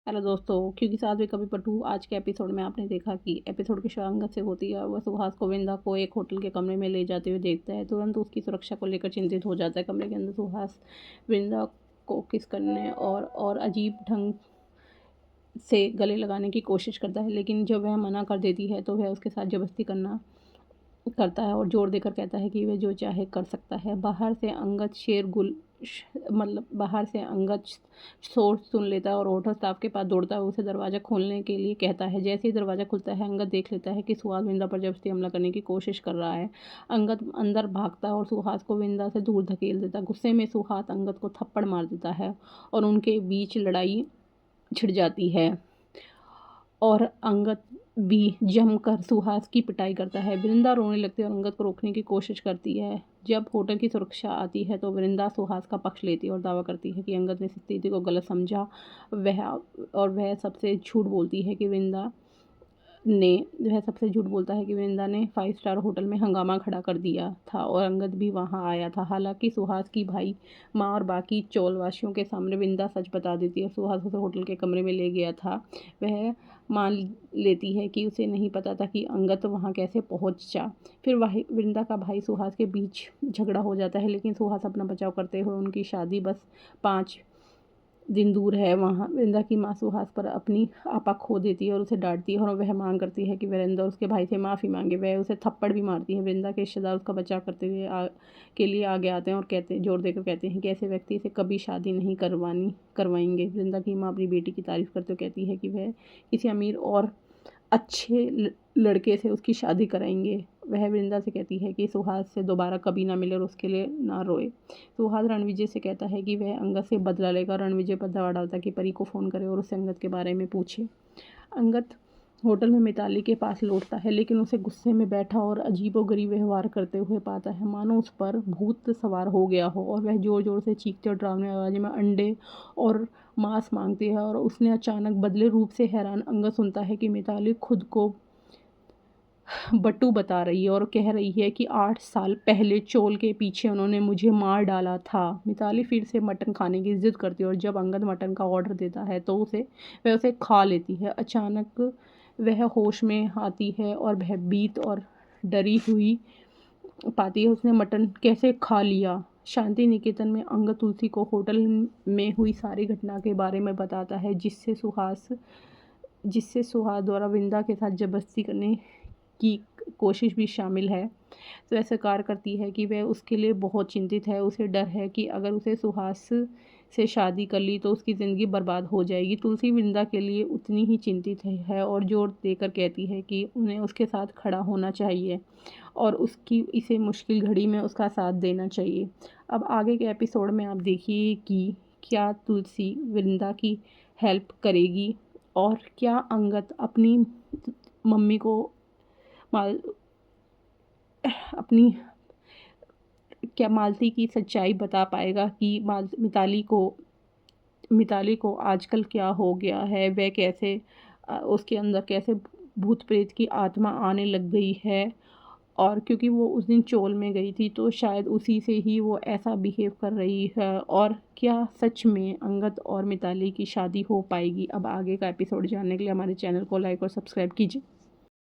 Hello दोस्तों, क्योंकि साथ में कभी पटू आज के एपिसोड में आपने देखा कि एपिसोड की शुरुआत से होती है और वह सुहास गोविंदा को एक होटल के कमरे में ले जाते हुए देखता है। तुरंत उसकी सुरक्षा को लेकर चिंतित हो जाता है। कमरे के अंदर सुहास वृंदा को किस करने और अजीब ढंग से गले लगाने की कोशिश करता है, लेकिन जब वह मना कर देती है तो वह उसके साथ ज़बरदस्ती करता है और ज़ोर देकर कहता है कि वह जो चाहे कर सकता है। बाहर से अंगद शोर सुन लेता है और होटल स्टाफ के पास दौड़ता है, उसे दरवाज़ा खोलने के लिए कहता है। जैसे ही दरवाज़ा खुलता है, अंगद देख लेता है कि सुहास विंदा पर ज़बरदस्ती हमला करने की कोशिश कर रहा है। अंगद अंदर भागता है और सुहास को विंदा से दूर धकेल देता है। गुस्से में सुहास अंगद को थप्पड़ मार देता है और उनके बीच लड़ाई छिड़ जाती है और अंगद भी जमकर सुहास की पिटाई करता है। वृंदा रोने लगती है और अंगद को रोकने की कोशिश करती है। जब होटल की सुरक्षा आती है तो वृंदा सुहास का पक्ष लेती है और दावा करती है कि अंगद ने स्थिति को गलत समझा। वह सबसे झूठ बोलती है कि वृंदा ने 5 स्टार होटल में हंगामा खड़ा कर दिया था और अंगद भी वहां आया था। हालांकि सुहास की भाई माँ और बाकी चौलवासियों के सामने वृंदा सच बता देती है। सुहास उसे होटल के कमरे में ले गया था। वह मान लेती है कि उसे नहीं पता था कि अंगद वहां कैसे पहुंचा। फिर वृंदा का भाई सुहास के बीच झगड़ा हो जाता है, लेकिन सुहास अपना बचाव करते हुए उनकी शादी बस 5 दिन दूर है वहाँ वृंदा की माँ सुहास पर अपनी आपा खो देती है और उसे डांटती है और वह मांग करती है कि वृंदा उसके भाई से माफ़ी मांगे। वह उसे थप्पड़ भी मारती है। वृंदा के रिश्तेदार उसका बचाव करते हुए के लिए आगे आते हैं और जोर देकर कहते हैं कि ऐसे व्यक्ति से कभी शादी नहीं करवाएंगे। वृंदा की माँ अपनी बेटी की तारीफ करते हुए कहती है कि वह किसी अमीर और अच्छे लड़के से उसकी शादी कराएंगे। वह वृंदा से कहती है कि सुहास से दोबारा कभी ना मिले और उसके लिए ना रोए। सुहास रणविजय से कहता है कि वह अंगद से बदला लेगा। रणविजय पर दबाव डालता है कि परी को फ़ोन करे और उससे अंगद के बारे में पूछे। अंगद होटल में मिताली के पास लौटता है, लेकिन उसे गुस्से में बैठा और अजीबोगरीब व्यवहार करते हुए पाता है, मानो उस पर भूत सवार हो गया हो। और वह ज़ोर ज़ोर से चीखते और डरावनी आवाज़ में अंडे और मांस मांगती है और उसने अचानक बदले रूप से हैरान अंगद सुनता है कि मिताली खुद को बट्टू बता रही है और कह रही है कि 8 साल पहले चोल के पीछे उन्होंने मुझे मार डाला था। मिताली फिर से मटन खाने की ज़िद करती है और जब अंगद मटन का ऑर्डर देता है तो वह उसे खा लेती है। अचानक वह होश में आती है और भयभीत और डरी हुई पाती है उसने मटन कैसे खा लिया। शांति निकेतन में अंगद तुलसी को होटल में हुई सारी घटना के बारे में बताता है, जिससे सुहास द्वारा वृंदा के साथ जबरदस्ती करने की कोशिश भी शामिल है। तो वह स्वीकार करती है कि वह उसके लिए बहुत चिंतित है। उसे डर है कि अगर उसे सुहास से शादी कर ली तो उसकी ज़िंदगी बर्बाद हो जाएगी। तुलसी वृंदा के लिए उतनी ही चिंतित है और जोर देकर कहती है कि उन्हें उसके साथ खड़ा होना चाहिए और उसकी इसे मुश्किल घड़ी में उसका साथ देना चाहिए। अब आगे के एपिसोड में आप देखिए कि क्या तुलसी वृंदा की हेल्प करेगी और क्या अंगद अपनी मम्मी को माल अपनी क्या मालती की सच्चाई बता पाएगा कि मिताली को आजकल क्या हो गया है। वह कैसे उसके अंदर कैसे भूत प्रेत की आत्मा आने लग गई है और क्योंकि वो उस दिन चोल में गई थी तो शायद उसी से ही वो ऐसा बिहेव कर रही है। और क्या सच में अंगद और मिताली की शादी हो पाएगी। अब आगे का एपिसोड जानने के लिए हमारे चैनल को लाइक और सब्सक्राइब कीजिए।